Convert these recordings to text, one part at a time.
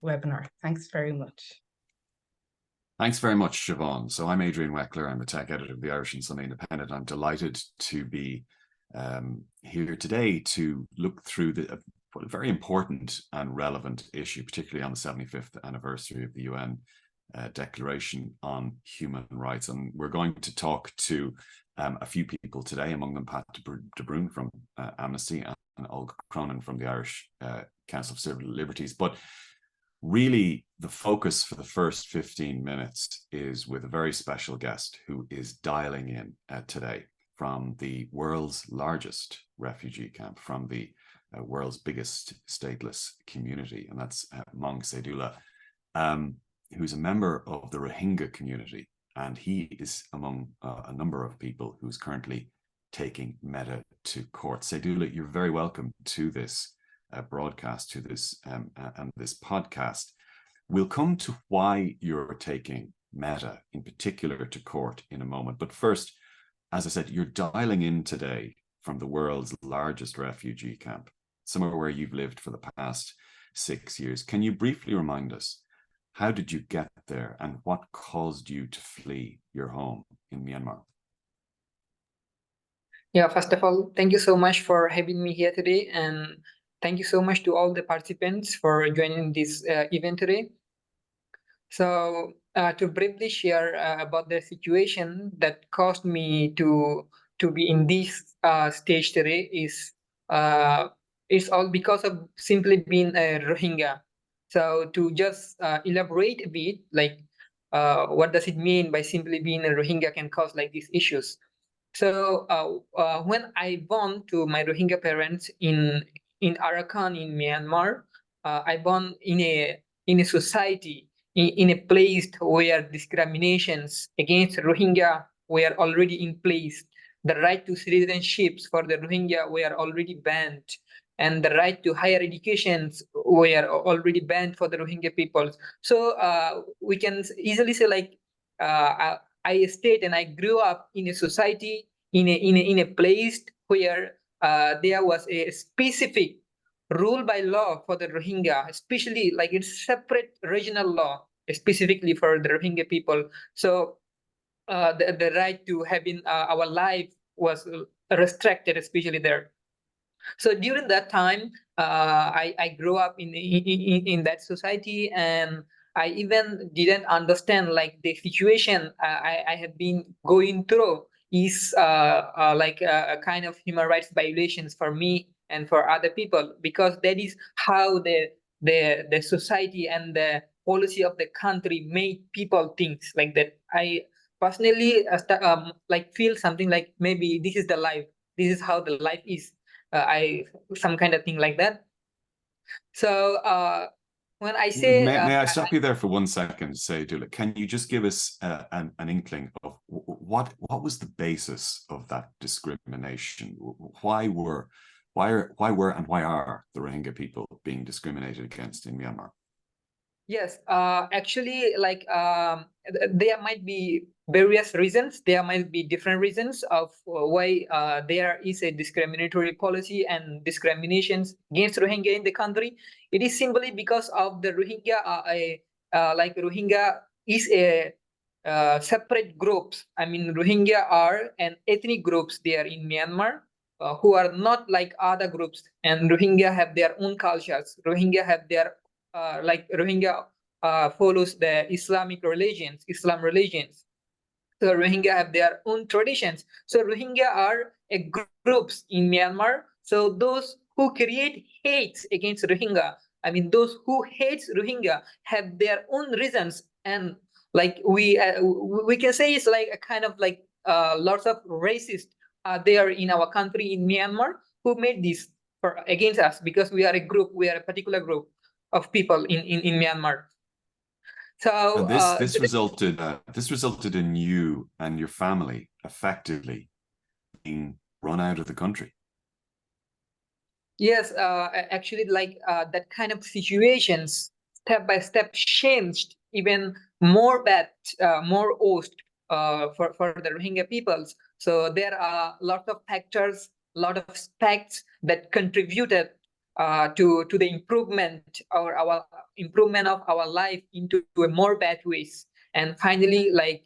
webinar. Thanks very much. Thanks very much, Siobhan. So I'm Adrian Weckler. I'm the tech editor of the Irish and Sunday Independent. I'm delighted to be here today to look through a very important and relevant issue, particularly on the 75th anniversary of the UN Declaration on Human Rights. And we're going to talk to a few people today, among them Pat de Brún from Amnesty and Olga Cronin from the Irish Council for Civil Liberties. But really, the focus for the first 15 minutes is with a very special guest who is dialing in today from the world's largest refugee camp, from the world's biggest stateless community, and that's Sawyeddollah, who's a member of the Rohingya community, and he is among a number of people who's currently taking Meta to court. Sawyeddollah, you're very welcome to this broadcast, to this and this podcast. We'll come to why you're taking Meta in particular to court in a moment. But first, as I said, you're dialing in today from the world's largest refugee camp, somewhere where you've lived for the past 6 years. Can you briefly remind us, how did you get there and what caused you to flee your home in Myanmar? Yeah, first of all, thank you so much for having me here today, and thank you so much to all the participants for joining this event today. So to briefly share about the situation that caused me to be in this stage today is it's all because of simply being a Rohingya. So to just elaborate a bit, like what does it mean by simply being a Rohingya can cause like these issues. So when I born to my Rohingya parents in Arakan in Myanmar, I born in a society, in a place where discriminations against Rohingya were already in place. The right to citizenship for the Rohingya were already banned, and the right to higher educations were already banned for the Rohingya peoples. So we can easily say like I stayed and I grew up in a society, in a place where there was a specific rule by law for the Rohingya, especially like it's separate regional law specifically for the Rohingya people. So the right to having our life was restricted, especially there. So during that time, I grew up in that society, and I even didn't understand like the situation I had been going through is like a kind of human rights violations for me and for other people, because that is how the society and the policy of the country made people think like that. I personally like feel something like maybe this is the life, this is how the life is. Some kind of thing like that. So when I say, may I stop you there for 1 second, Sawyeddollah? Can you just give us an inkling of what was the basis of that discrimination? Why are the Rohingya people being discriminated against in Myanmar? Yes, actually, like there might be various reasons. There might be different reasons of why there is a discriminatory policy and discriminations against Rohingya in the country. It is simply because of the Rohingya. Like Rohingya is a separate groups. I mean, Rohingya are an ethnic groups there in Myanmar who are not like other groups, and Rohingya have their own cultures. Rohingya have their like Rohingya follows the Islam religions. So Rohingya have their own traditions. So Rohingya are a groups in Myanmar. So those who create hates against Rohingya, I mean those who hates Rohingya have their own reasons, and like we can say it's like a kind of like lots of racists there in our country in Myanmar who made this against us, because we are a group, we are a particular group of people in Myanmar. So this resulted in you and your family effectively being run out of the country. Yes, actually, like that kind of situations step by step changed even more bad, more worst for the Rohingya peoples. So there are a lot of factors, a lot of aspects that contributed to the improvement or our improvement of our life into a more bad ways. And finally, like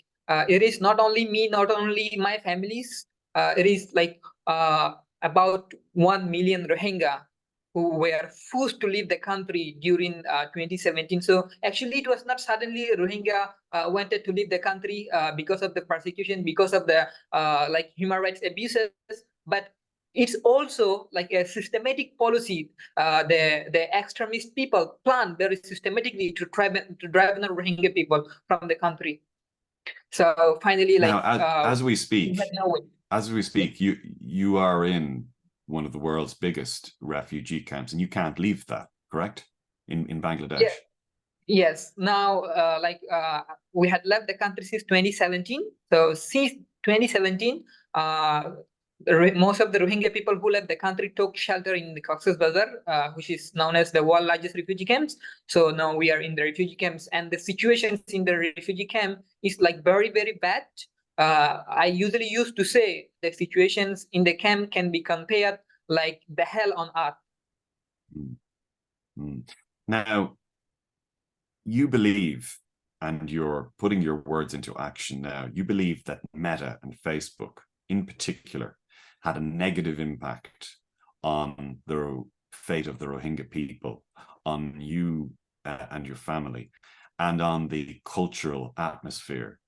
it is not only me, not only my families, it is like about 1 million Rohingya who were forced to leave the country during 2017. So actually, it was not suddenly Rohingya wanted to leave the country because of the persecution, because of the like human rights abuses, but it's also like a systematic policy. The extremist people plan very systematically to drive the Rohingya people from the country. So finally, like now, as we speak, we had no way. you are in one of the world's biggest refugee camps, and you can't leave that, correct? In Bangladesh. Yeah. Yes. Now, we had left the country since 2017. So since 2017, most of the Rohingya people who left the country took shelter in the Cox's Bazar, which is known as the world's largest refugee camps. So now we are in the refugee camps, and the situations in the refugee camp is like very, very bad. I usually used to say the situations in the camp can be compared like the hell on earth. Now, you believe, and you're putting your words into action now, you believe that Meta and Facebook in particular had a negative impact on the fate of the Rohingya people, on you and your family, and on the cultural atmosphere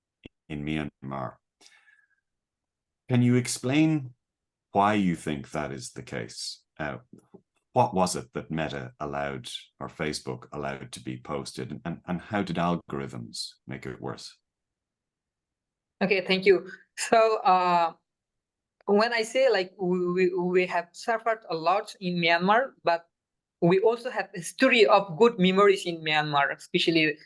in Myanmar. Can you explain why you think that is the case? What was it that Meta allowed, or Facebook allowed, to be posted, and how did algorithms make it worse? Okay, thank you. So when I say like we have suffered a lot in Myanmar, but we also have a history of good memories in Myanmar, especially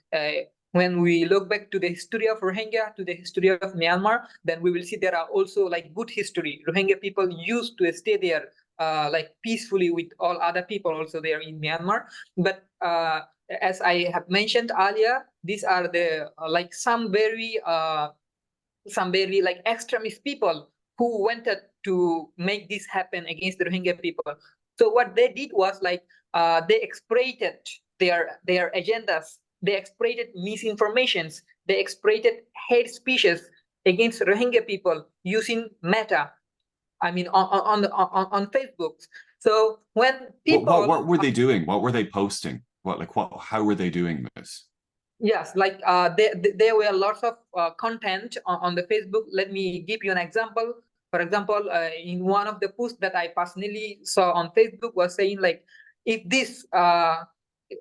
when we look back to the history of Rohingya, to the history of Myanmar, then we will see there are also like good history. Rohingya people used to stay there like peacefully with all other people also there in Myanmar. But as I have mentioned earlier, these are the like some very like extremist people who wanted to make this happen against the Rohingya people. So what they did was like they exploited their agendas. They exploited misinformations. They exploited hate speeches against Rohingya people using Meta. I mean, on Facebook. So when people, what were they doing? What were they posting? How were they doing this? Yes, like there were lots of content on the Facebook. Let me give you an example. For example, in one of the posts that I personally saw on Facebook was saying like, if this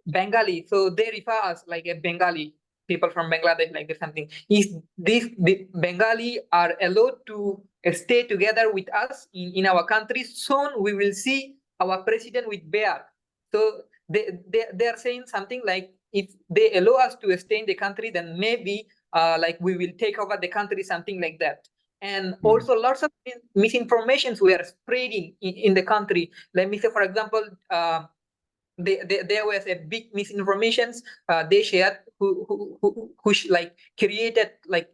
Bengali, so they refer us like a Bengali, people from Bangladesh, like something. Is the Bengali are allowed to stay together with us in our country? Soon we will see our president with bear. So they are saying something like, if they allow us to stay in the country, then maybe like we will take over the country, something like that. And also lots of misinformations were spreading in the country. Let me say, for example, there was a big misinformations they shared who like created like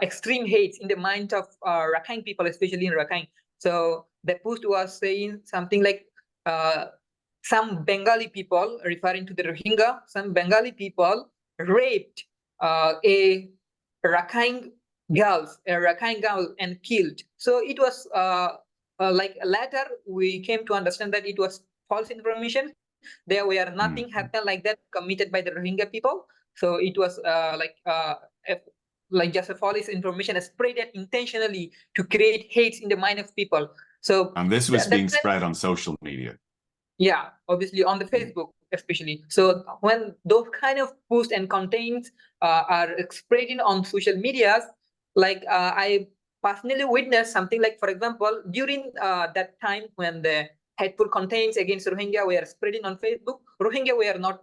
extreme hates in the mind of Rakhine people, especially in Rakhine. So the post was saying something like some Bengali people, referring to the Rohingya, some Bengali people raped a Rakhine girl and killed. So it was like later we came to understand that it was false information. There were nothing happened like that committed by the Rohingya people. So it was like just a false information spread intentionally to create hate in the mind of people. So and this was being spread on social media. Yeah, obviously on the Facebook especially. So when those kind of posts and contents are spreading on social medias, like I personally witnessed something like, for example, during that time when the hateful contents against Rohingya were spreading on Facebook, Rohingya were not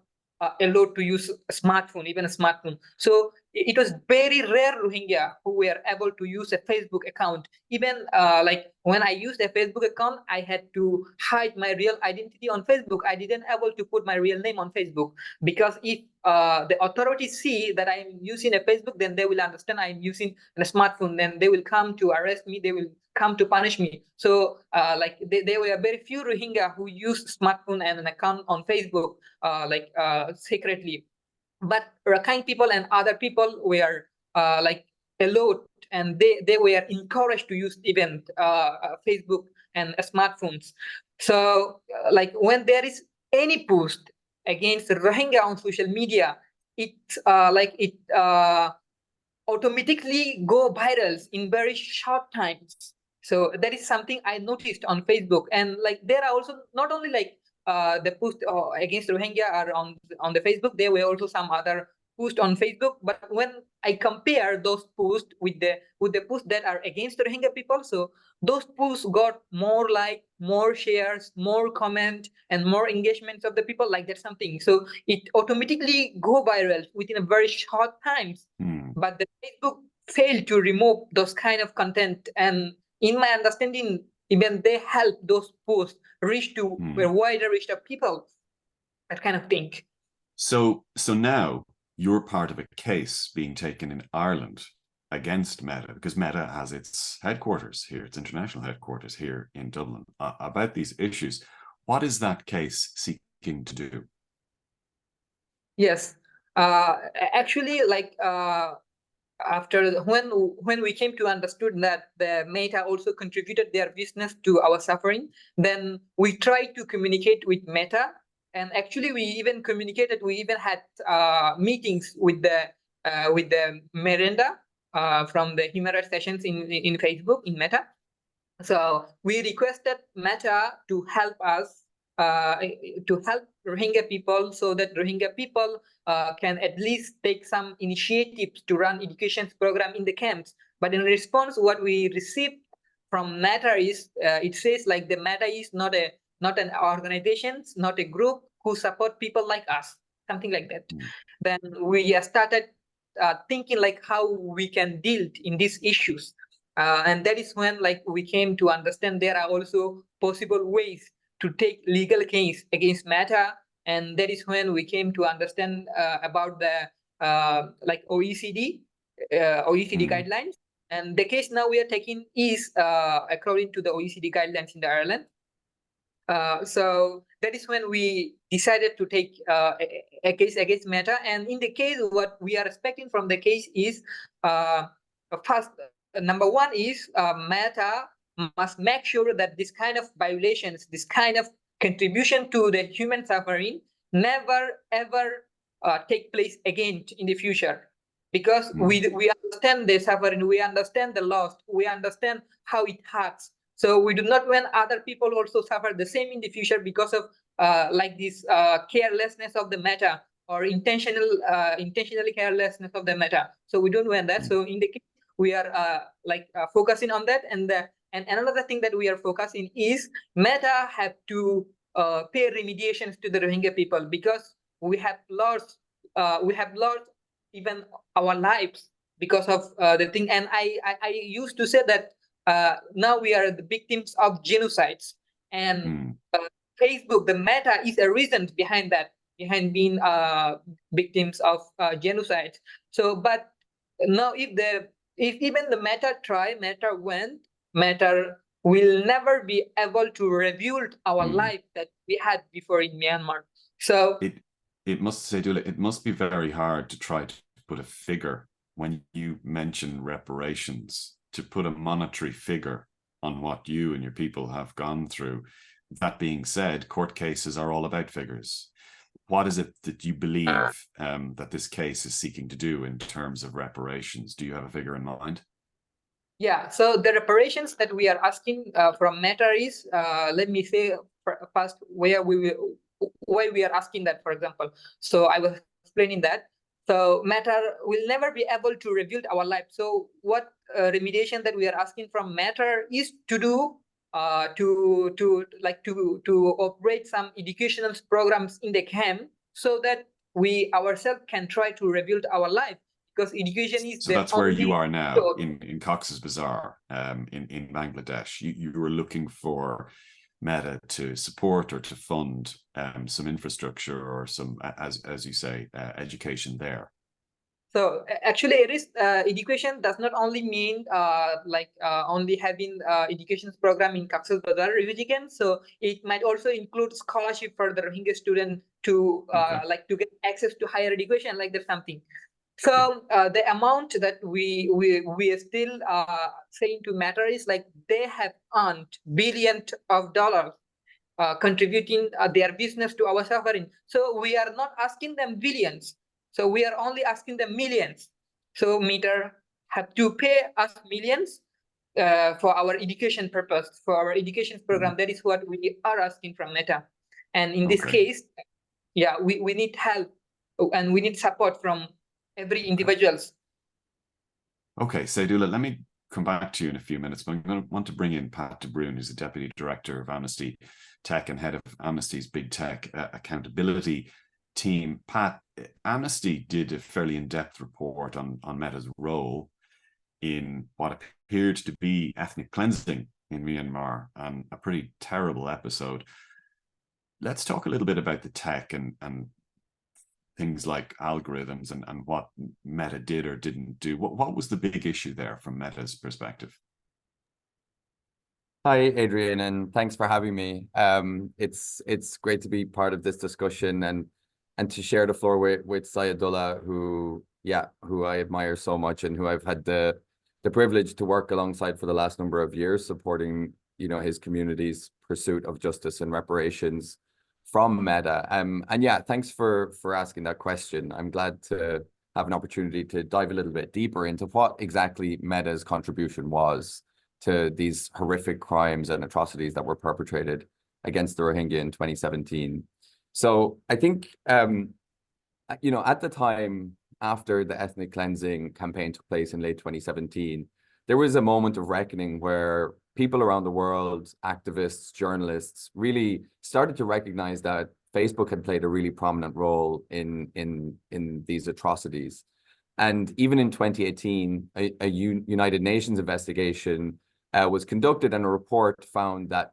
allowed to use a smartphone, even a smartphone. So it was very rare Rohingya who were able to use a Facebook account. Even like when I used a Facebook account, I had to hide my real identity on Facebook. I didn't able to put my real name on Facebook, because if the authorities see that I'm using a Facebook, then they will understand I'm using a smartphone. Then they will come to arrest me. They will come to punish me. So like there were very few Rohingya who used smartphone and an account on Facebook secretly. But Rakhine people and other people were like allowed, and they were encouraged to use even Facebook and smartphones. So like when there is any post against Rohingya on social media, it automatically go viral in very short times. So that is something I noticed on Facebook. And like there are also not only like the post against Rohingya are on the Facebook, there were also some other posts on Facebook. But when I compare those posts with the posts that are against Rohingya people, so those posts got more like, more shares, more comment, and more engagements of the people. Like that's something. So it automatically go viral within a very short times. But the Facebook failed to remove those kind of content, and in my understanding, even they help those posts reach to a wider reach of people, that kind of thing. So now you're part of a case being taken in Ireland against Meta, because Meta has its headquarters here, its international headquarters here in Dublin, about these issues. What is that case seeking to do? Yes, actually, like after when we came to understood that the Meta also contributed their business to our suffering, then we tried to communicate with Meta, and actually we even communicated. We even had meetings with the Miranda from the human rights sessions in Facebook in Meta. So we requested Meta to help us to help Rohingya people, so that Rohingya people can at least take some initiatives to run education program in the camps. But in response, what we received from Meta is it says like the Meta is not an organization, not a group who support people like us, something like that. Then we started thinking like how we can deal in these issues. And that is when like we came to understand there are also possible ways to take legal case against Meta, and that is when we came to understand about the like OECD guidelines. And the case now we are taking is according to the OECD guidelines in the Ireland. So that is when we decided to take a case against Meta. And in the case, what we are expecting from the case is first, number one is Meta must make sure that this kind of violations, this kind of contribution to the human suffering never ever take place again in the future. Because we understand the suffering, we understand the loss, we understand how it hurts. So we do not want other people also suffer the same in the future because of like this carelessness of the Meta, or intentionally carelessness of the Meta. So we don't want that. So in the case, we are focusing on that. And another thing that we are focusing is Meta have to pay remediations to the Rohingya people, because we have lost even our lives because of the thing. And I used to say that now we are the victims of genocides, and Facebook, the Meta, is a reason behind that, behind being victims of genocide. So, but now if even the Meta try, Meta will never be able to rebuild our life that we had before in Myanmar. So it must say, Dula, it must be very hard to try to put a figure when you mention reparations, to put a monetary figure on what you and your people have gone through. That being said, court cases are all about figures. What is it that you believe that this case is seeking to do in terms of reparations? Do you have a figure in mind? Yeah, so the reparations that we are asking from Meta is, let me say first why we are asking that, for example. So I was explaining that. So Meta will never be able to rebuild our life. So what remediation that we are asking from Meta is to do to operate some educational programs in the camp, so that we ourselves can try to rebuild our life. Because education is so that's where you are now in Cox's Bazar in Bangladesh. You were looking for Meta to support or to fund some infrastructure or some, as you say, education there. So actually, it is education does not only mean only having education program in Cox's Bazar refugee camp. So it might also include scholarship for the Rohingya student to to get access to higher education, like that something. So the amount that we are still saying to matter is like they have earned billions of dollars contributing their business to our suffering. So we are not asking them billions. So we are only asking them millions. So Meter have to pay us millions for our education purpose, for our education program. That is what we are asking from Meta. And in this case, yeah, we need help and we need support from every individuals. Okay, Sawyeddollah, let me come back to you in a few minutes, but I'm going to want to bring in Pat de Brún, who's the Deputy Director of Amnesty Tech and head of Amnesty's Big Tech accountability team. Pat, Amnesty did a fairly in-depth report on Meta's role in what appeared to be ethnic cleansing in Myanmar, and a pretty terrible episode. Let's talk a little bit about the tech and things like algorithms and what Meta did or didn't do. What was the big issue there from Meta's perspective? Hi, Adrian, and thanks for having me. It's great to be part of this discussion and to share the floor with Sawyeddollah, who I admire so much and who I've had the privilege to work alongside for the last number of years, supporting his community's pursuit of justice and reparations from Meta. And yeah, thanks for asking that question. I'm glad to have an opportunity to dive a little bit deeper into what exactly Meta's contribution was to these horrific crimes and atrocities that were perpetrated against the Rohingya in 2017. So I think, at the time after the ethnic cleansing campaign took place in late 2017, there was a moment of reckoning where people around the world, activists, journalists, really started to recognize that Facebook had played a really prominent role in these atrocities. And even in 2018, a United Nations investigation was conducted, and a report found that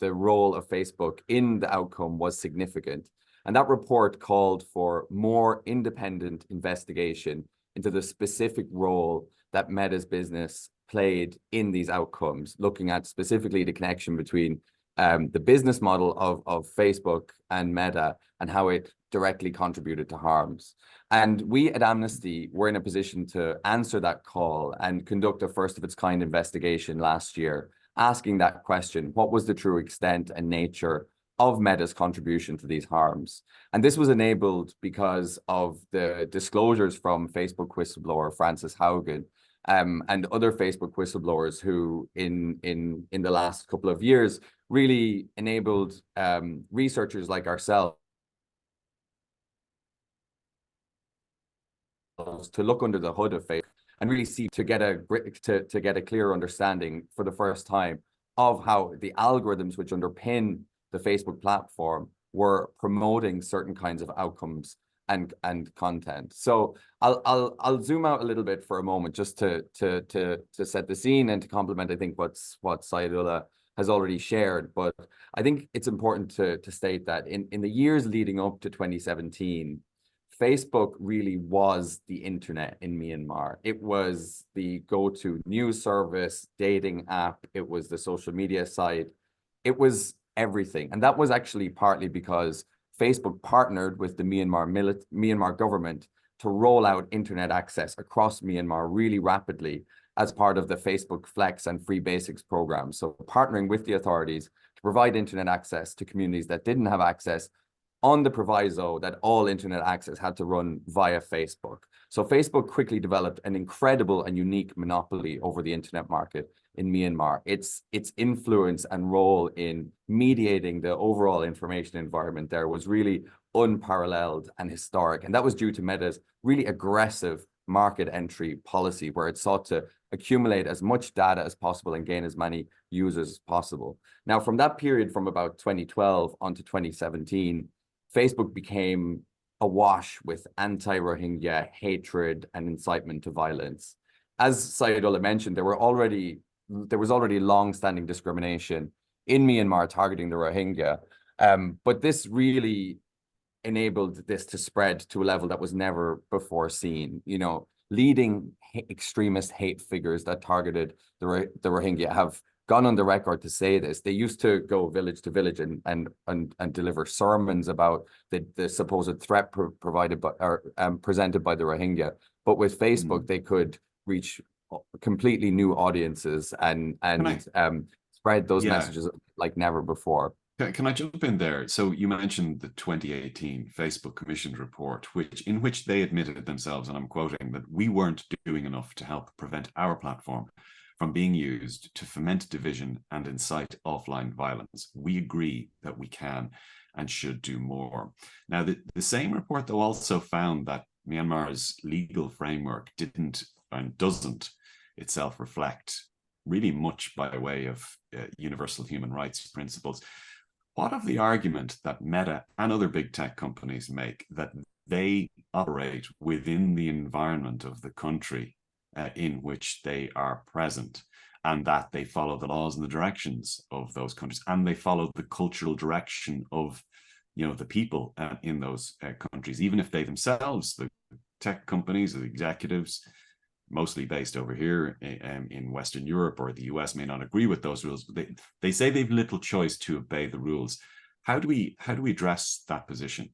the role of Facebook in the outcome was significant. And that report called for more independent investigation into the specific role that Meta's business played in these outcomes, looking at specifically the connection between the business model of Facebook and Meta and how it directly contributed to harms. And we at Amnesty were in a position to answer that call and conduct a first of its kind investigation last year, asking that question: what was the true extent and nature of Meta's contribution to these harms? And this was enabled because of the disclosures from Facebook whistleblower Frances Haugen and other Facebook whistleblowers who in the last couple of years really enabled researchers like ourselves to look under the hood of Facebook and really see to get a clear understanding for the first time of how the algorithms which underpin the Facebook platform were promoting certain kinds of outcomes and content. So I'll zoom out a little bit for a moment just to set the scene and to complement, I think, what Sawyeddollah has already shared. But I think it's important to state that in the years leading up to 2017, Facebook really was the internet in Myanmar. It was the go-to news service, dating app. It was the social media site. It was everything. And that was actually partly because Facebook partnered with the Myanmar government to roll out internet access across Myanmar really rapidly as part of the Facebook Flex and Free Basics program. So partnering with the authorities to provide internet access to communities that didn't have access, on the proviso that all internet access had to run via Facebook. So Facebook quickly developed an incredible and unique monopoly over the internet market in Myanmar. Its influence and role in mediating the overall information environment there was really unparalleled and historic. And that was due to Meta's really aggressive market entry policy, where it sought to accumulate as much data as possible and gain as many users as possible. Now, from that period, from about 2012 onto 2017, Facebook became awash with anti-Rohingya hatred and incitement to violence. As Sawyeddollah mentioned, there was already long-standing discrimination in Myanmar targeting the Rohingya, but this really enabled this to spread to a level that was never before seen. You know, leading extremist hate figures that targeted the Rohingya have gone on the record to say this. They used to go village to village and deliver sermons about the supposed threat provided by or presented by the Rohingya. But with Facebook, they could reach completely new audiences and spread those messages like never before. Can I jump in there? So you mentioned the 2018 Facebook commissioned report, in which they admitted themselves, and I'm quoting, that we weren't doing enough to help prevent our platform from being used to foment division and incite offline violence. We agree that we can and should do more. Now, the same report, though, also found that Myanmar's legal framework didn't and doesn't itself reflect really much by way of universal human rights principles. What of the argument that Meta and other big tech companies make that they operate within the environment of the country in which they are present, and that they follow the laws and the directions of those countries, and they follow the cultural direction of, you know, the people in those countries, even if they themselves, the tech companies, the executives, mostly based over here in Western Europe or the US, may not agree with those rules. But they say they've little choice to obey the rules. How do we address that position?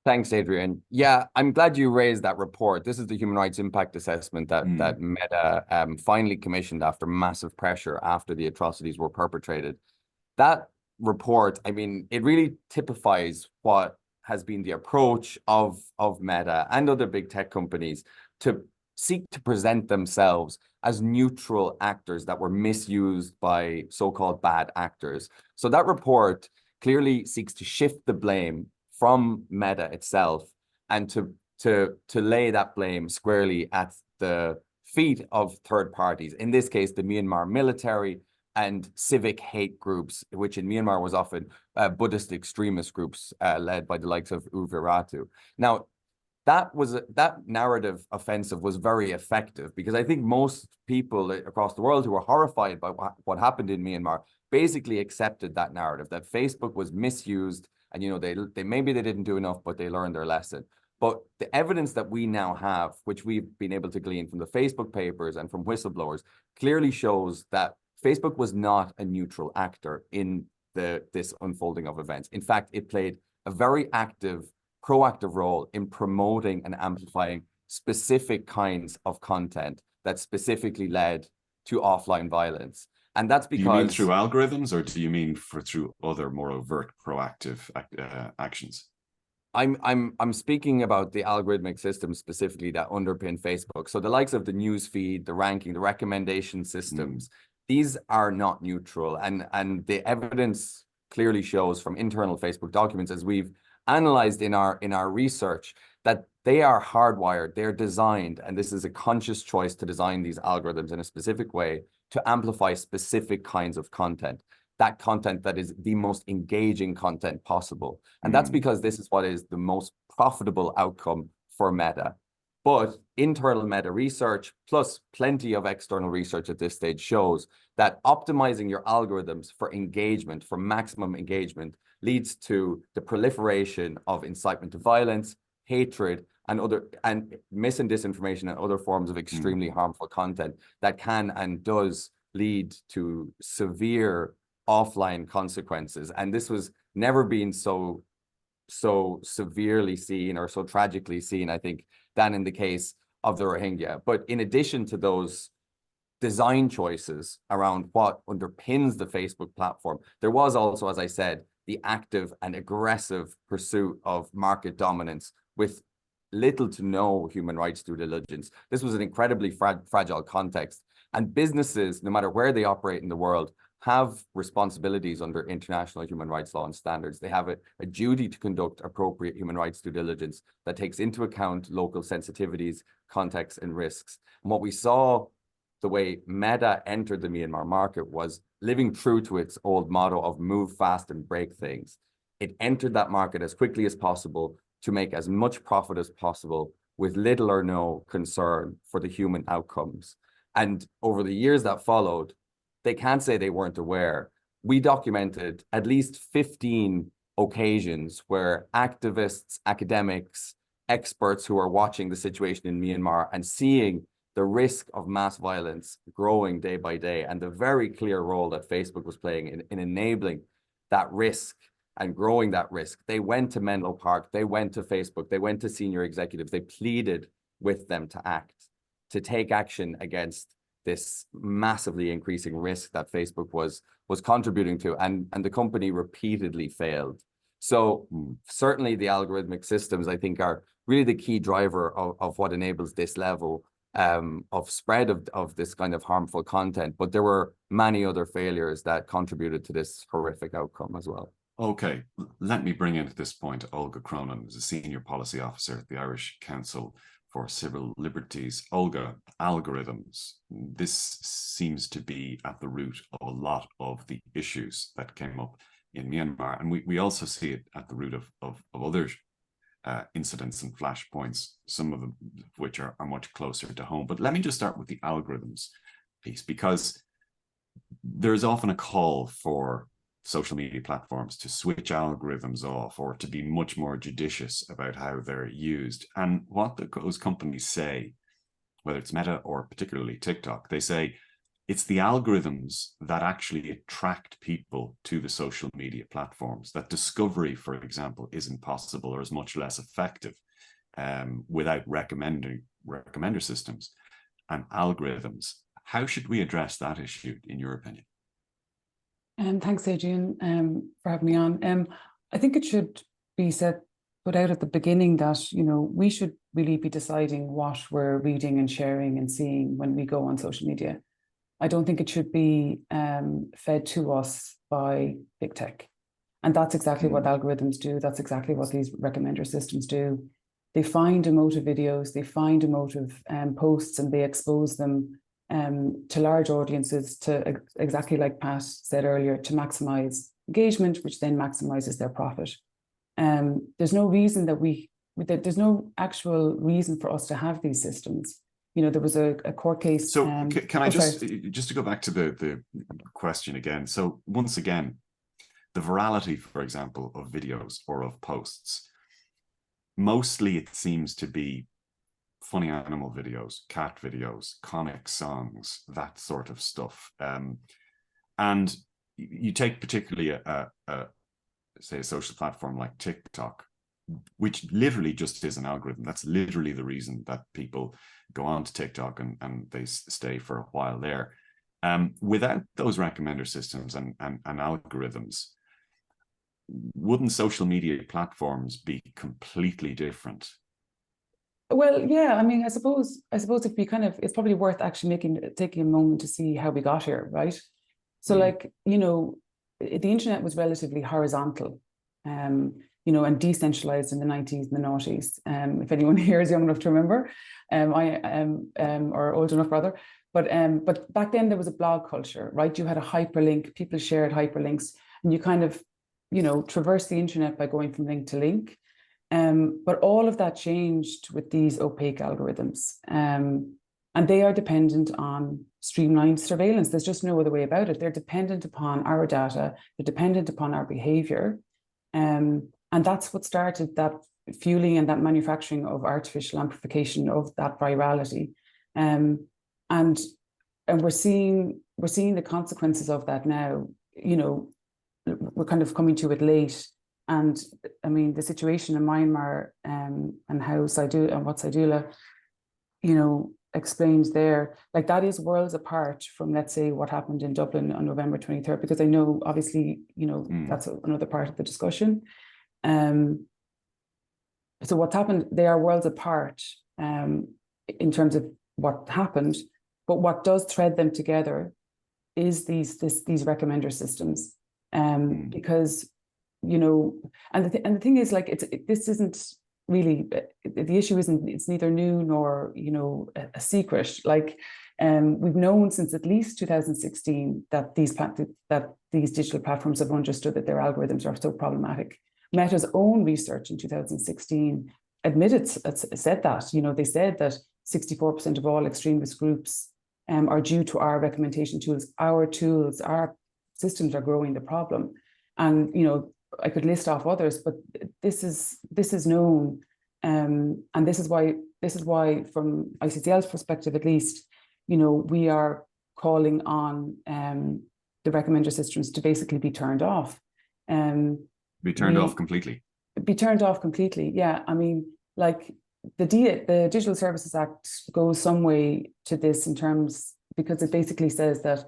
Thanks, Adrian. Yeah, I'm glad you raised that report. This is the human rights impact assessment that Meta finally commissioned after massive pressure after the atrocities were perpetrated. That report, I mean, it really typifies what has been the approach of Meta and other big tech companies to seek to present themselves as neutral actors that were misused by so-called bad actors. So that report clearly seeks to shift the blame from Meta itself and to lay that blame squarely at the feet of third parties, in this case, the Myanmar military and civic hate groups, which in Myanmar was often Buddhist extremist groups led by the likes of U Wiratu. Now, that narrative offensive was very effective, because I think most people across the world who were horrified by what happened in Myanmar basically accepted that narrative, that Facebook was misused, and, you know, they maybe they didn't do enough, but they learned their lesson. But the evidence that we now have, which we've been able to glean from the Facebook papers and from whistleblowers, clearly shows that Facebook was not a neutral actor in this unfolding of events. In fact, it played a very active, proactive role in promoting and amplifying specific kinds of content that specifically led to offline violence. And that's because— Do you mean through algorithms, or do you mean through other more overt proactive actions? I'm speaking about the algorithmic systems specifically that underpin Facebook. So the likes of the news feed, the ranking, the recommendation systems, these are not neutral. And the evidence clearly shows from internal Facebook documents, as we've analyzed in our research, that they are hardwired, they're designed, and this is a conscious choice to design these algorithms in a specific way to amplify specific kinds of content, that content that is the most engaging content possible. And that's because this is what is the most profitable outcome for Meta. But internal Meta research, plus plenty of external research at this stage, shows that optimizing your algorithms for engagement, for maximum engagement, leads to the proliferation of incitement to violence, hatred, and mis and disinformation and other forms of extremely harmful content that can and does lead to severe offline consequences. And this was never been so severely seen or so tragically seen, I think, than in the case of the Rohingya. But in addition to those design choices around what underpins the Facebook platform, there was also, as I said, the active and aggressive pursuit of market dominance with little to no human rights due diligence. This was an incredibly fragile context, and businesses, no matter where they operate in the world, have responsibilities under international human rights law and standards. They have a duty to conduct appropriate human rights due diligence that takes into account local sensitivities, contexts, and risks. And what we saw, the way Meta entered the Myanmar market, was living true to its old motto of move fast and break things. It entered that market as quickly as possible to make as much profit as possible with little or no concern for the human outcomes. And over the years that followed, they can't say they weren't aware. We documented at least 15 occasions where activists, academics, experts who are watching the situation in Myanmar and seeing the risk of mass violence growing day by day, and the very clear role that Facebook was playing in enabling that risk and growing that risk. They went to Menlo Park, they went to Facebook, they went to senior executives, they pleaded with them to act, to take action against this massively increasing risk that Facebook was contributing to, and the company repeatedly failed. So certainly the algorithmic systems, I think, are really the key driver of what enables this level of spread of this kind of harmful content. But there were many other failures that contributed to this horrific outcome as well. Okay, let me bring in at this point Olga Cronin, who's a senior policy officer at the Irish Council for Civil Liberties. Olga, algorithms, this seems to be at the root of a lot of the issues that came up in Myanmar. And we also see it at the root of other incidents and flashpoints, some of them which are much closer to home. But let me just start with the algorithms piece, because there's often a call for social media platforms to switch algorithms off or to be much more judicious about how they're used. And what those companies say, whether it's Meta or particularly TikTok, they say it's the algorithms that actually attract people to the social media platforms. That discovery, for example, isn't possible or is much less effective without recommender systems and algorithms. How should we address that issue, in your opinion? Thanks, Adrian, for having me on. I think it should be put out at the beginning that, you know, we should really be deciding what we're reading and sharing and seeing when we go on social media. I don't think it should be fed to us by big tech. And that's exactly what algorithms do. That's exactly what these recommender systems do. They find emotive videos, they find emotive posts, and they expose them to large audiences, to exactly like Pat said earlier, to maximize engagement, which then maximizes their profit. There's no reason there's no actual reason for us to have these systems. You know, there was a court case. So can I just to go back to the question again. So once again, the virality, for example, of videos or of posts, mostly it seems to be funny animal videos, cat videos, comic songs, that sort of stuff. And you take particularly say a social platform like TikTok, which literally just is an algorithm. That's literally the reason that people go on to TikTok and they stay for a while there. Without those recommender systems and algorithms, wouldn't social media platforms be completely different? Well, yeah, I mean, I suppose if we it's probably worth actually taking a moment to see how we got here, right? So like, you know, the internet was relatively horizontal, you know, and decentralized in the 90s and the noughties. If anyone here is young enough to remember, or old enough rather. But back then there was a blog culture, right? You had a hyperlink, people shared hyperlinks, and you kind of, you know, traverse the internet by going from link to link. But all of that changed with these opaque algorithms. And they are dependent on streamlined surveillance. There's just no other way about it. They're dependent upon our data. They're dependent upon our behavior. And that's what started that fueling and that manufacturing of artificial amplification of that virality. And we're seeing the consequences of that now. You know, we're kind of coming to it late. And I mean, the situation in Myanmar and how Sawyeddollah, you know, explains there, like that is worlds apart from, let's say, what happened in Dublin on November 23rd, because I know, obviously, you know, that's another part of the discussion. So what's happened, they are worlds apart in terms of what happened, but what does thread them together is these recommender systems, because, you know, and the thing is, like, this isn't really, the issue isn't, it's neither new nor, you know, a secret. Like, we've known since at least 2016 that these digital platforms have understood that their algorithms are so problematic. Meta's own research in 2016 said that, you know, they said that 64% of all extremist groups are due to our recommendation tools. Our tools, our systems are growing the problem. And, you know, I could list off others, but this is known, and this is why from ICCL's perspective at least, we are calling on the recommender systems to basically be turned off. Be turned off completely. Be turned off completely. Yeah, I mean, like the Digital Services Act goes some way to this in terms, because it basically says that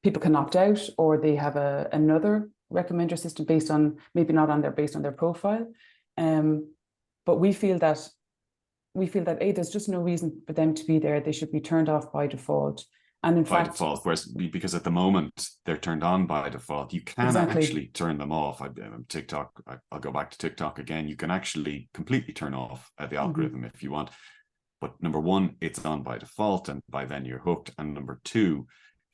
people can opt out, or they have another recommender system based on, maybe not on based on their profile. But we feel that there's just no reason for them to be there. They should be turned off by default. And in fact, default, whereas because at the moment they're turned on by default, you can actually turn them off. TikTok, I'll go back to TikTok again. You can actually completely turn off the algorithm if you want. But number one, it's on by default, and by then you're hooked. And number two,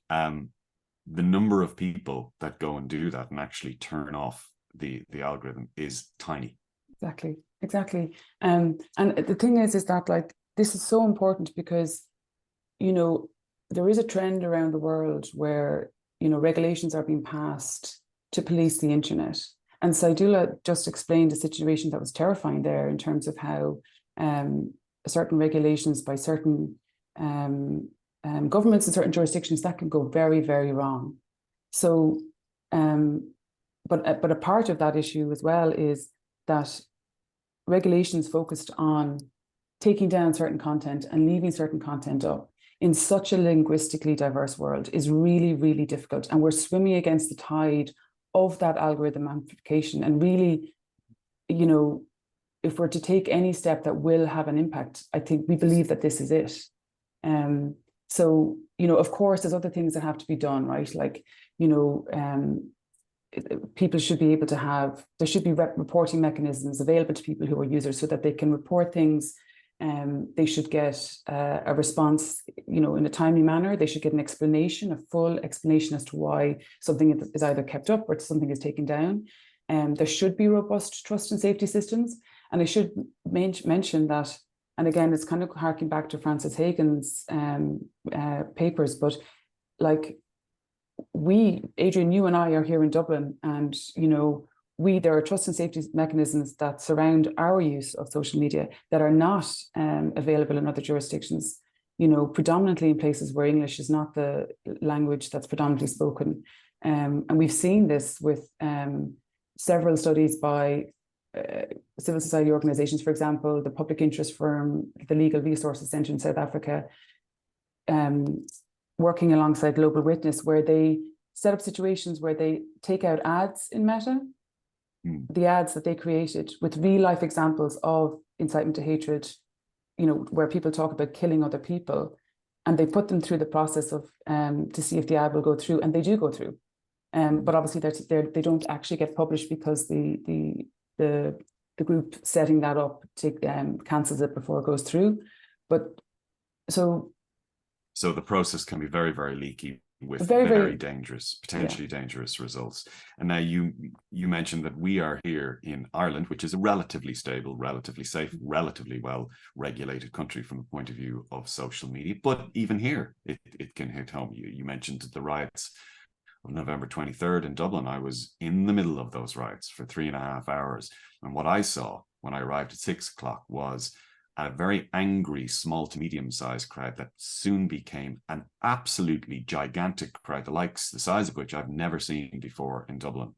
the number of people that go and do that and actually turn off the algorithm is tiny. Exactly. And the thing is that, like, this is so important because, there is a trend around the world where, regulations are being passed to police the internet. And Sawyeddollah just explained a situation that was terrifying there in terms of how certain regulations by certain governments in certain jurisdictions, that can go very, very wrong. So, but a part of that issue as well is that regulations focused on taking down certain content and leaving certain content up in such a linguistically diverse world is really, really difficult. And we're swimming against the tide of that algorithm amplification. And really, if we're to take any step that will have an impact, I think we believe that this is it. So, of course, there's other things that have to be done, right? Like, people should be able to there should be reporting mechanisms available to people who are users so that they can report things. They should get a response, in a timely manner. They should get an explanation, a full explanation as to why something is either kept up or something is taken down. There should be robust trust and safety systems. And I should mention that, and again, it's kind of harking back to Francis Hagan's papers, but like Adrian, you and I are here in Dublin, and, there are trust and safety mechanisms that surround our use of social media that are not available in other jurisdictions, predominantly in places where English is not the language that's predominantly spoken. And we've seen this with several studies by civil society organizations, for example, the public interest firm, the Legal Resources Centre in South Africa, working alongside Global Witness, where they set up situations where they take out ads in Meta, the ads that they created with real life examples of incitement to hatred, where people talk about killing other people, and they put them through the process of to see if the ad will go through, and they do go through. But obviously they don't actually get published because the group setting that up cancels it before it goes through. But so the process can be very, very leaky with very dangerous, potentially dangerous results. And now you mentioned that we are here in Ireland, which is a relatively stable, relatively safe, relatively well regulated country from the point of view of social media. But even here, it can hit home. You mentioned the riots of November 23rd in Dublin. I was in the middle of those riots for 3.5 hours. And what I saw when I arrived at 6 o'clock was a very angry, small to medium-sized crowd that soon became an absolutely gigantic crowd, the size of which I've never seen before in Dublin.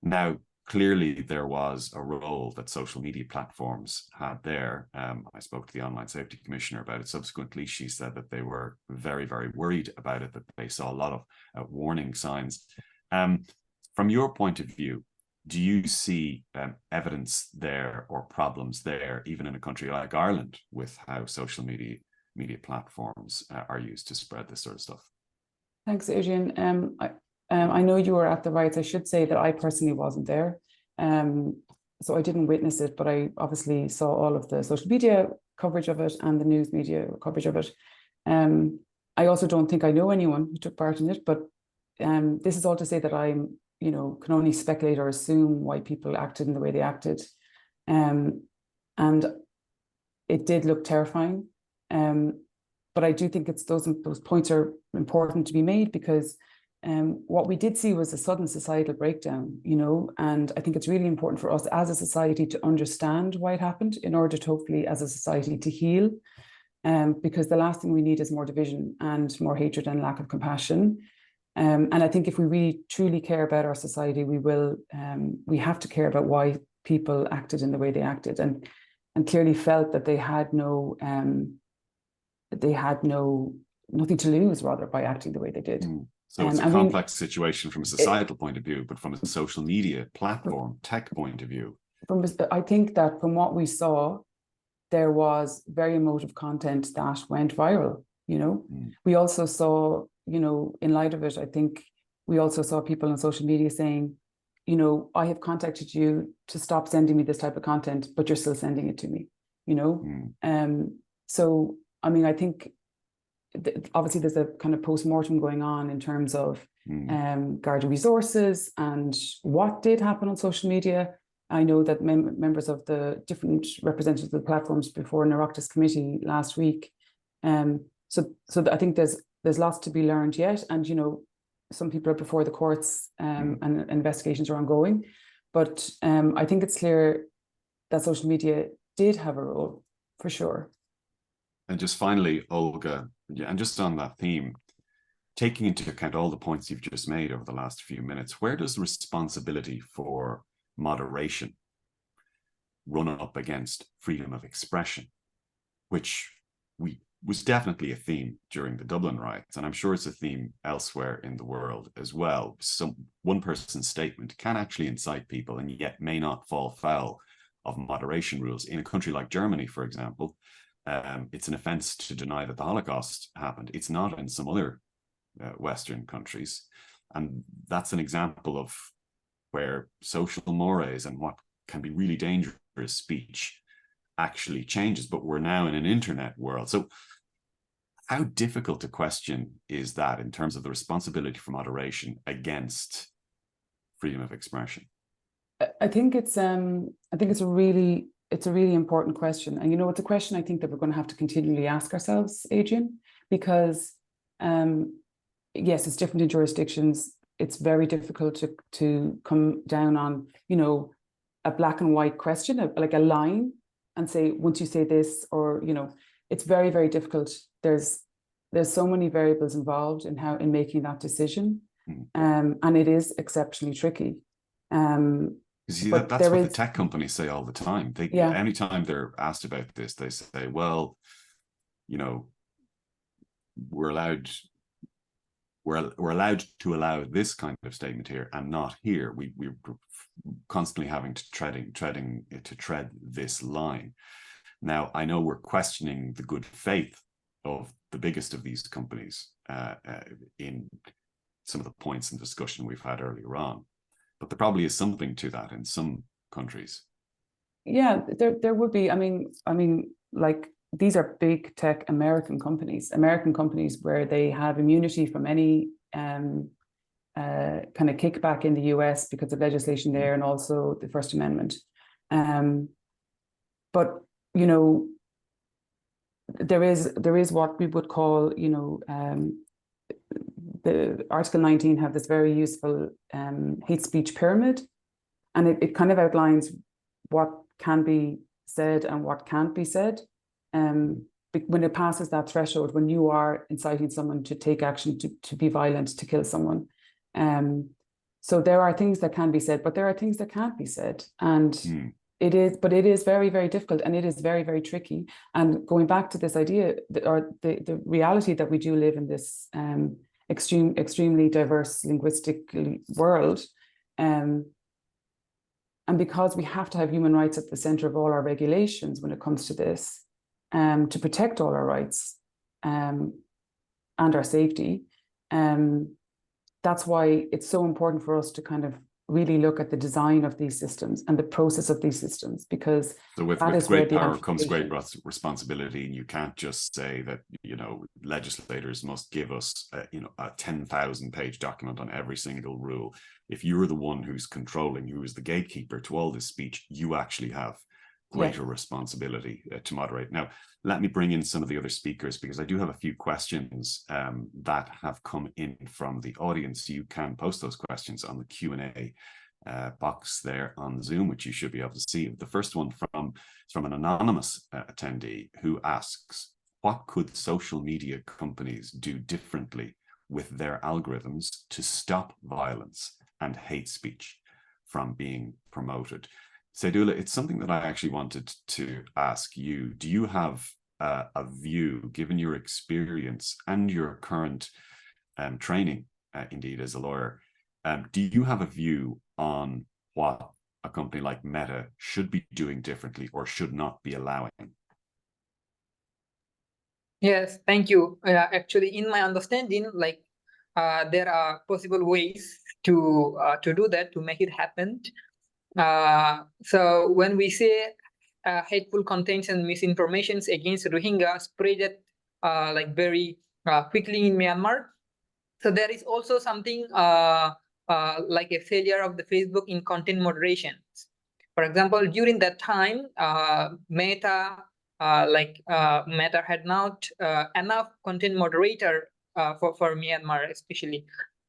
Now, clearly there was a role that social media platforms had there. I spoke to the Online Safety Commissioner about it. Subsequently, she said that they were very, very worried about it, that they saw a lot of warning signs. From your point of view, do you see evidence there or problems there, even in a country like Ireland, with how social media platforms are used to spread this sort of stuff? Thanks, Adrian. I know you were at the riots. I should say that I personally wasn't there, so I didn't witness it, but I obviously saw all of the social media coverage of it and the news media coverage of it. I also don't think I know anyone who took part in it, but this is all to say that I'm can only speculate or assume why people acted in the way they acted. And it did look terrifying. But I do think those points are important to be made, because, what we did see was a sudden societal breakdown, you know, and I think it's really important for us as a society to understand why it happened in order to hopefully as a society to heal, because the last thing we need is more division and more hatred and lack of compassion. And I think if we really truly care about our society, we have to care about why people acted in the way they acted, and clearly felt that they had nothing to lose rather by acting the way they did. So it's a complex situation from a societal point of view, but from a social media platform, tech point of view. I think that from what we saw, there was very emotive content that went viral, you know. We also saw, you know, in light of it, I think we also saw people on social media saying, you know, I have contacted you to stop sending me this type of content, but you're still sending it to me, you know. So, I mean, I think obviously there's a kind of post-mortem going on in terms of Garda resources and what did happen on social media. I know that members of the different representatives of the platforms before an Oireachtas committee last week. So I think there's lots to be learned yet. And, you know, some people are before the courts and investigations are ongoing. But I think it's clear that social media did have a role, for sure. And just finally, Olga, and just on that theme, taking into account all the points you've just made over the last few minutes, where does the responsibility for moderation run up against freedom of expression, which was definitely a theme during the Dublin riots, and I'm sure it's a theme elsewhere in the world as well. One person's statement can actually incite people and yet may not fall foul of moderation rules. In a country like Germany, for example, it's an offense to deny that the Holocaust happened. It's not in some other Western countries. And that's an example of where social mores and what can be really dangerous speech actually changes. But we're now in an internet world. So how difficult a question is that in terms of the responsibility for moderation against freedom of expression? I think it's a really important question. And, you know, it's a question I think that we're going to have to continually ask ourselves, Adrian, because yes, it's different in jurisdictions. It's very difficult to come down on, you know, a black and white question, like a line, and say, once you say this, or, you know, it's very, very difficult. There's so many variables involved in making that decision. And it is exceptionally tricky. You see, that's what the tech companies say all the time. Anytime they're asked about this, they say, well, you know, we're allowed to allow this kind of statement here and not here. We're constantly having to tread this line. Now, I know we're questioning the good faith of the biggest of these companies in some of the points in discussion we've had earlier on, but there probably is something to that in some countries. Yeah, there would be. I mean, like, these are big tech American companies where they have immunity from any kind of kickback in the US because of legislation there, and also the First Amendment. But, you know, there is what we would call, you know, the Article 19 have this very useful hate speech pyramid, and it kind of outlines what can be said and what can't be said. When it passes that threshold, when you are inciting someone to take action, to be violent, to kill someone. So there are things that can be said, but there are things that can't be said. And it is very, very difficult, and it is very, very tricky. And going back to this idea, or the reality that we do live in this extremely diverse linguistic world, and because we have to have human rights at the center of all our regulations when it comes to this, to protect all our rights and our safety, that's why it's so important for us to kind of really look at the design of these systems and the process of these systems, because with great power comes great responsibility, and you can't just say that, you know, legislators must give us a 10,000-page document on every single rule. If you're the one who is the gatekeeper to all this speech, you actually have greater responsibility to moderate. Now, let me bring in some of the other speakers, because I do have a few questions that have come in from the audience. You can post those questions on the Q&A box there on Zoom, which you should be able to see. The first one is from an anonymous attendee who asks, what could social media companies do differently with their algorithms to stop violence and hate speech from being promoted? Sawyeddollah, it's something that I actually wanted to ask you. Do you have a view, given your experience and your current training, indeed, as a lawyer, do you have a view on what a company like Meta should be doing differently or should not be allowing? Yes, thank you. Actually, in my understanding, like there are possible ways to do that, to make it happen. So when we say hateful contents and misinformations against Rohingya spread like very quickly in Myanmar, so there is also something like a failure of the Facebook in content moderation. For example, during that time, Meta Meta had not enough content moderator for Myanmar especially.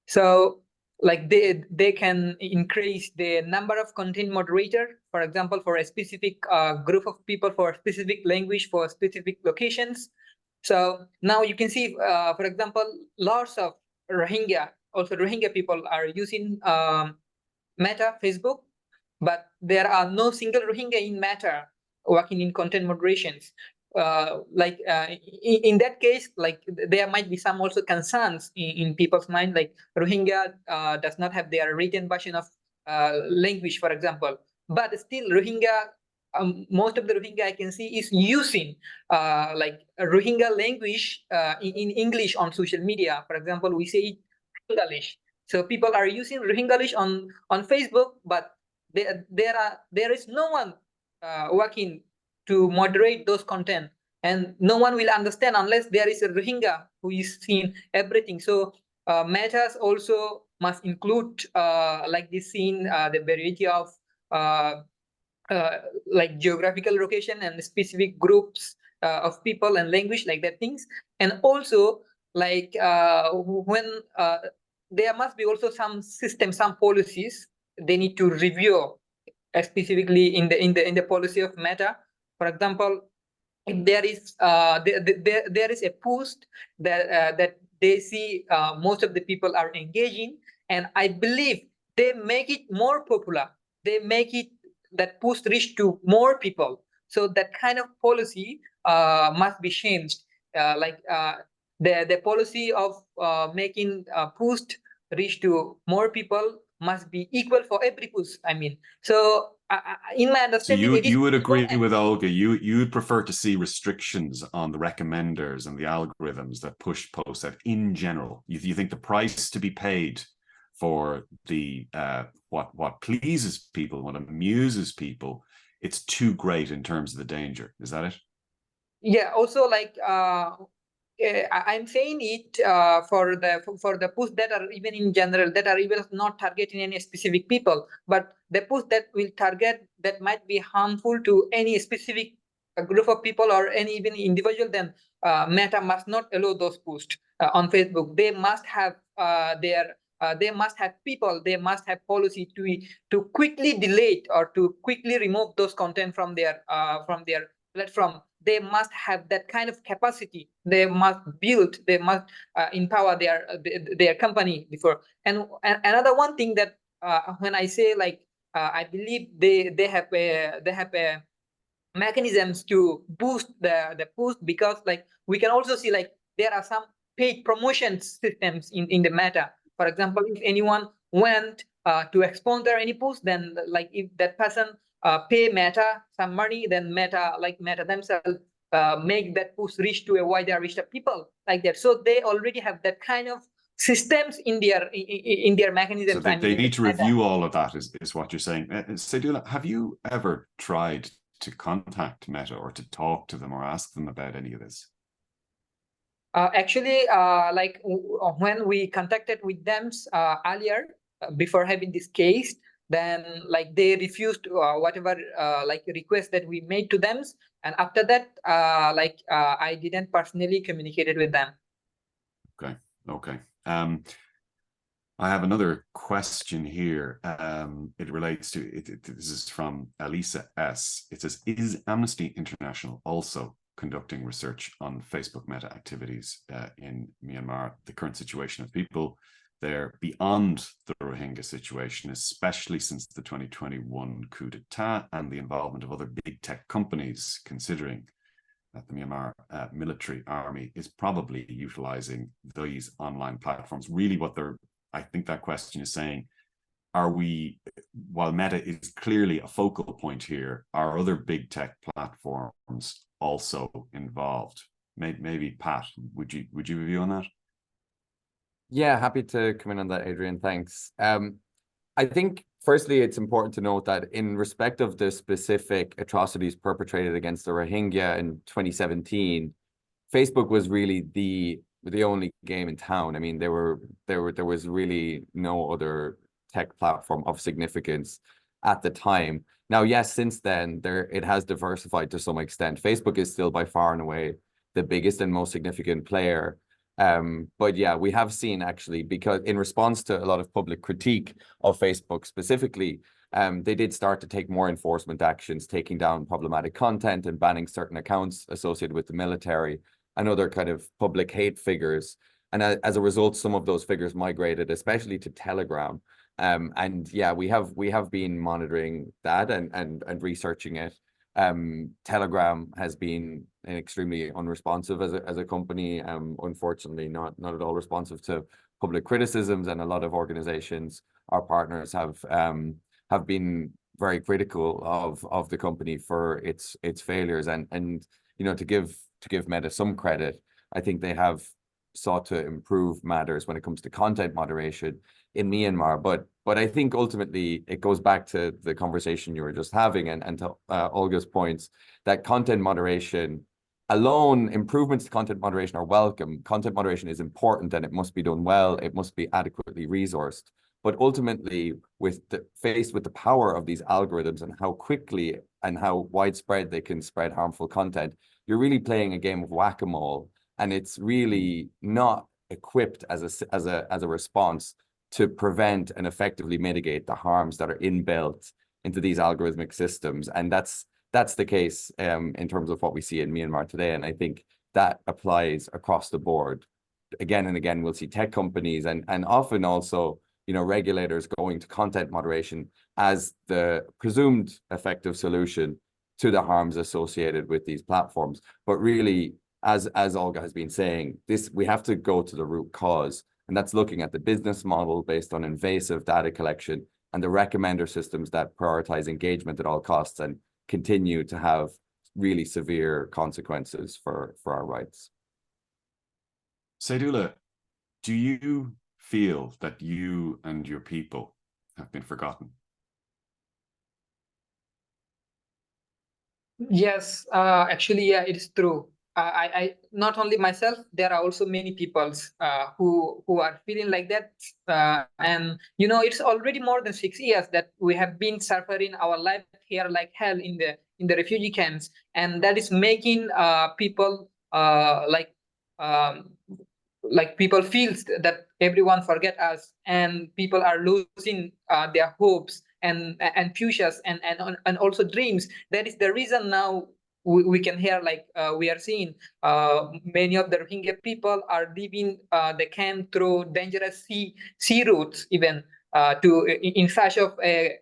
So like they can increase the number of content moderator, for example, for a specific group of people, for a specific language, for specific locations. So now you can see, for example, lots of Rohingya people are using Meta, Facebook, but there are no single Rohingya in Meta working in content moderations. In that case, like there might be some also concerns in people's mind, like Rohingya does not have their written version of language, for example, but still Rohingya, most of the Rohingya I can see is using like a Rohingya language in English on social media. For example, we say Rohingyalish. So people are using Rohingyalish on Facebook, but there is no one working to moderate those content, and no one will understand unless there is a Rohingya who is seeing everything. So metas also must include like this scene, the variety of like geographical location and specific groups of people and language, like that things. And also like when there must be also some system, some policies they need to review specifically in the policy of Meta. For example, if there is there is a post that they see most of the people are engaging, and I believe they make it more popular, they make it that post reach to more people. So that kind of policy must be changed. The policy of making post reach to more people must be equal for every post. I mean, so in my understanding, so you would agree with Olga. You'd prefer to see restrictions on the recommenders and the algorithms that push posts out in general. You think the price to be paid for the what pleases people, what amuses people, it's too great in terms of the danger. Is that it? Yeah. Also, like I'm saying it for the posts that are even in general, that are even not targeting any specific people, but the posts that will target that might be harmful to any specific group of people or any even individual, then Meta must not allow those posts on Facebook. They must have they must have people, they must have policy to quickly delete or to quickly remove those content from their platform. They must have that kind of capacity. They must build, they must empower their company before. And another one thing that when I say like I believe they have a mechanisms to boost the post, because like we can also see like there are some paid promotion systems in the Meta. For example, if anyone went to sponsor any post, then like if that person pay Meta some money, then Meta themselves make that post reach to a wider reach of people, like that. So they already have that kind of systems in their mechanisms. So they need to review all of that, is what you're saying. Sawyeddollah, have you ever tried to contact Meta or to talk to them or ask them about any of this? Actually, like when we contacted with them earlier, before having this case, then like they refused whatever like request that we made to them, and after that I didn't personally communicate with them. Okay. I have another question here. It relates to it. This is from Elisa S. It says, is Amnesty International also conducting research on Facebook Meta activities in Myanmar, the current situation of people there beyond the Rohingya situation, especially since the 2021 coup d'etat and the involvement of other big tech companies, considering that the Myanmar military army is probably utilizing these online platforms? Really what I think that question is saying, are we, while Meta is clearly a focal point here, are other big tech platforms also involved? Maybe Pat, would you review on that? Yeah, happy to come in on that, Adrian. Thanks. I think firstly, it's important to note that in respect of the specific atrocities perpetrated against the Rohingya in 2017, Facebook was really the only game in town. I mean, there was really no other tech platform of significance at the time. Now, yes, since then it has diversified to some extent. Facebook is still by far and away the biggest and most significant player. But yeah, we have seen actually, because in response to a lot of public critique of Facebook specifically, they did start to take more enforcement actions, taking down problematic content and banning certain accounts associated with the military and other kind of public hate figures. And as a result, some of those figures migrated, especially to Telegram. And yeah, we have been monitoring that and researching it. Telegram has been extremely unresponsive as a company, unfortunately not at all responsive to public criticisms, and a lot of organizations, our partners, have been very critical of the company for its failures. And you know, to give Meta some credit, I think they have sought to improve matters when it comes to content moderation in Myanmar. But I think ultimately it goes back to the conversation you were just having and to Olga's points, that content moderation alone, improvements to content moderation are welcome. Content moderation is important and it must be done well. It must be adequately resourced. But ultimately, faced with the power of these algorithms and how quickly and how widespread they can spread harmful content, you're really playing a game of whack-a-mole, and it's really not equipped as a response to prevent and effectively mitigate the harms that are inbuilt into these algorithmic systems. And that's the case in terms of what we see in Myanmar today. And I think that applies across the board. Again and again, we'll see tech companies and often also, you know, regulators going to content moderation as the presumed effective solution to the harms associated with these platforms. But really, as Olga has been saying, we have to go to the root cause. And that's looking at the business model based on invasive data collection and the recommender systems that prioritize engagement at all costs and continue to have really severe consequences for our rights. Sawyeddollah, do you feel that you and your people have been forgotten? Yes, actually, yeah, it is true. I not only myself, there are also many people who are feeling like that. And you know, it's already more than 6 years that we have been suffering our life here like hell in the refugee camps, and that is making people like people feels that everyone forget us, and people are losing their hopes and futures and also dreams. That is the reason now we can hear like we are seeing many of the Rohingya people are leaving the camp through dangerous sea routes, even in search of a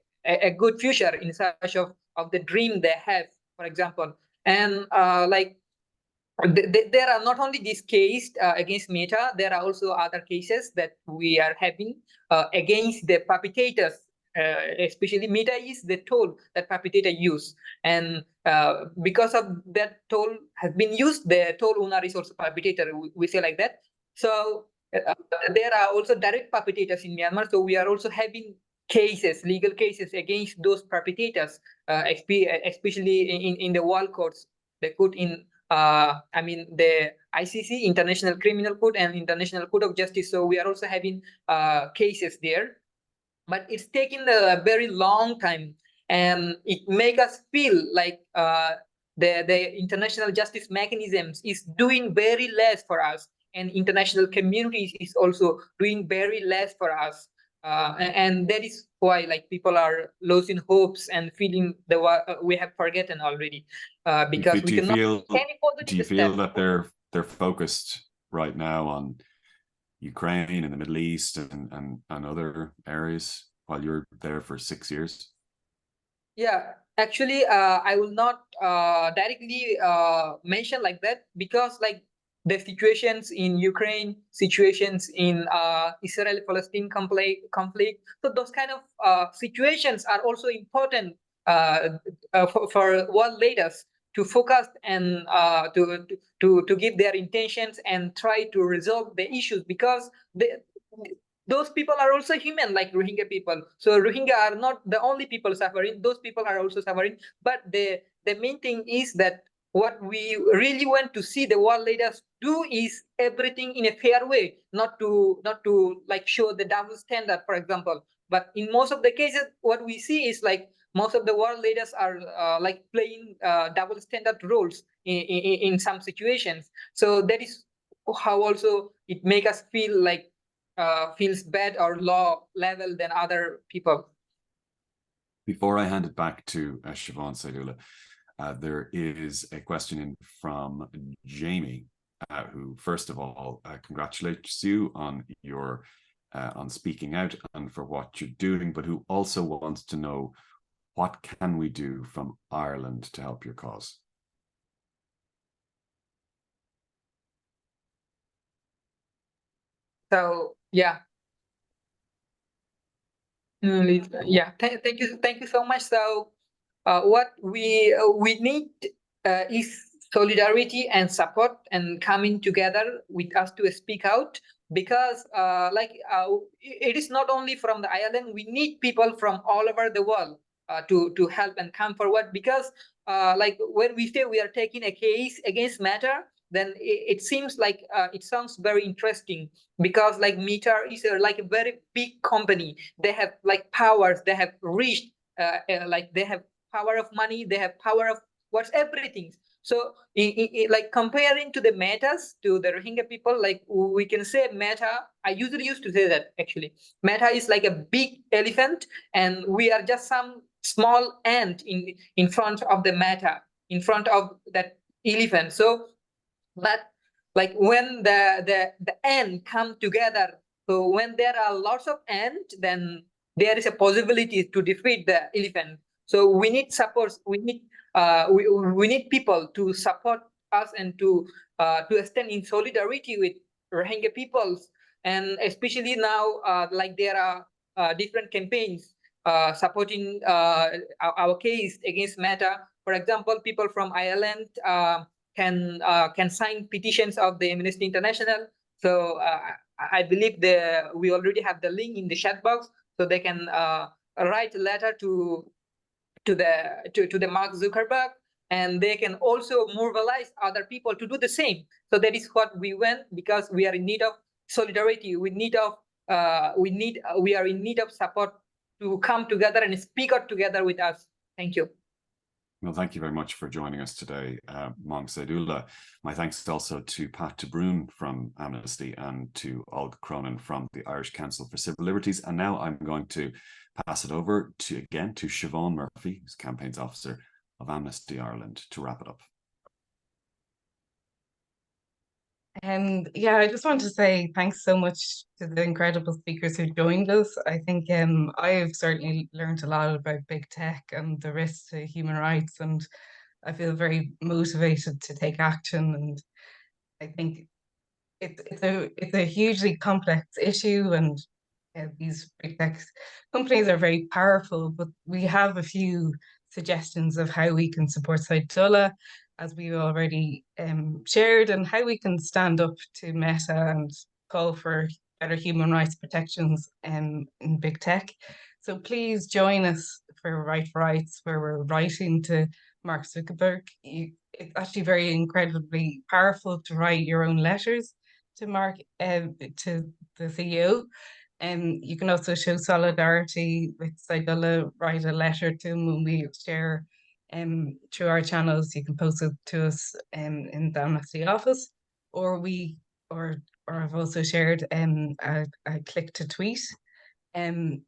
good future, in search of the dream they have, for example. And there are not only this case against Meta, there are also other cases that we are having against the perpetrators. Especially Meta is the tool that perpetrator use, and because of that tool has been used, the tool owner is also perpetrator. We say like that. So there are also direct perpetrators in Myanmar. So we are also having cases, legal cases against those perpetrators, especially in the world courts, the court in I mean the ICC, International Criminal Court, and International Court of Justice. So we are also having cases there. but it's taken a very long time, and it make us feel like the international justice mechanisms is doing very less for us, and international communities is also doing very less for us. And that is why like people are losing hopes and feeling we have forgotten already, because we cannot take any do you positive feel step. that they're focused right now on Ukraine and the Middle East and other areas while you're there for 6 years? Yeah, actually, I will not directly mention like that, because like the situations in Ukraine, situations in Israel-Palestine conflict, so those kind of situations are also important for world leaders to focus and to give their intentions and try to resolve the issues, because those people are also human like Rohingya people. So Rohingya are not the only people suffering. Those people are also suffering. But the main thing is that what we really want to see the world leaders do is everything in a fair way, not to like show the double standard, for example. But in most of the cases, what we see is like most of the world leaders are like playing double standard roles in some situations. So that is how also it make us feel like feels bad or low level than other people. Before I hand it back to Siobhan Sawyeddollah, there is a question in from Jamie, who first of all congratulates you on your on speaking out and for what you're doing, but who also wants to know, what can we do from Ireland to help your cause? So yeah, yeah. Thank you so much. So what we need is solidarity and support and coming together with us to speak out, because it is not only from the Ireland. We need people from all over the world to help and come forward, because like when we say we are taking a case against Meta, then it seems like it sounds very interesting, because like Meta is like a very big company. They have like powers, they have reached like they have power of money, they have power of what's everything. So like comparing to the Metas, to the Rohingya people, like we can say Meta, I usually used to say that actually Meta is like a big elephant, and we are just some small ant in front of the Meta, in front of that elephant. So but like when the ant come together, so when there are lots of ant, then there is a possibility to defeat the elephant. So we need support, we need people to support us and to stand in solidarity with Rohingya peoples. And especially now like there are different campaigns supporting our case against Meta. For example, people from Ireland can sign petitions of the Amnesty International. So I believe we already have the link in the chat box, so they can write a letter to the Mark Zuckerberg, and they can also mobilize other people to do the same. So that is what we want, because we are in need of solidarity. We are in need of support to come together and speak out together with us. Thank you. Well, thank you very much for joining us today, Monk Sawyeddollah. My thanks also to Brún from Amnesty and to Olga Cronin from the Irish Council for Civil Liberties. And now I'm going to pass it over to Siobhan Murphy, who's Campaigns Officer of Amnesty Ireland, to wrap it up. And yeah, I just want to say thanks so much to the incredible speakers who joined us. I think I've certainly learned a lot about big tech and the risks to human rights, and I feel very motivated to take action. And I think it's a hugely complex issue, and these big tech companies are very powerful. But we have a few suggestions of how we can support Sawyeddollah, as we've already shared, and how we can stand up to Meta and call for better human rights protections in big tech. So please join us for Right for Rights, where we're writing to Mark Zuckerberg. It's actually very incredibly powerful to write your own letters to Mark, to the CEO. You can also show solidarity with Sawyeddollah, write a letter to him when we share through our channels. You can post it to us in the Amnesty office, or I've also shared a click to tweet. And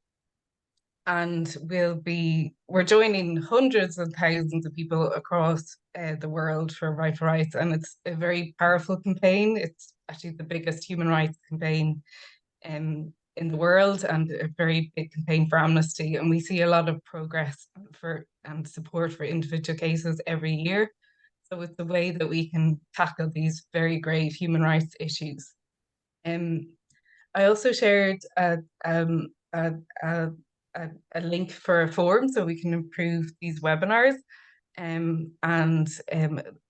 we're joining hundreds of thousands of people across the world for Right for Rights, and it's a very powerful campaign. It's actually the biggest human rights campaign in the world, and a very big campaign for Amnesty. And we see a lot of progress and support for individual cases every year. So it's a way that we can tackle these very grave human rights issues. I also shared a link for a forum so we can improve these webinars. And I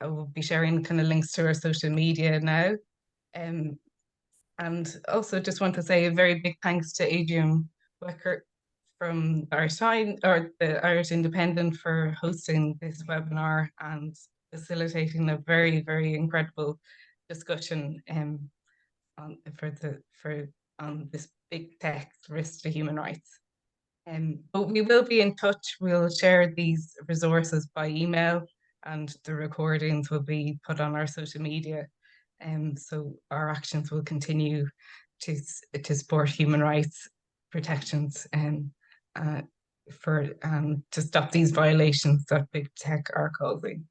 will be sharing kind of links to our social media now. And also just want to say a very big thanks to Adrian Weckler from the Irish Independent for hosting this webinar and facilitating a very, very incredible discussion on this big tech risk to human rights. But we will be in touch. We'll share these resources by email, and the recordings will be put on our social media. So our actions will continue to support human rights protections and to stop these violations that big tech are causing.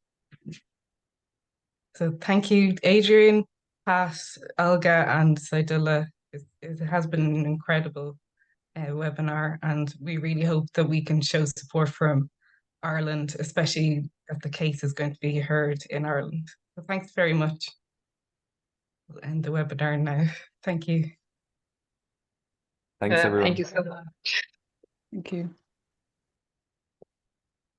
So thank you, Adrian, Pat, Olga, and Sawyeddollah. It has been an incredible webinar, and we really hope that we can show support from Ireland, especially that the case is going to be heard in Ireland. So thanks very much. We'll end the webinar now. Thank you. Thanks, everyone. Thank you so much. Thank you.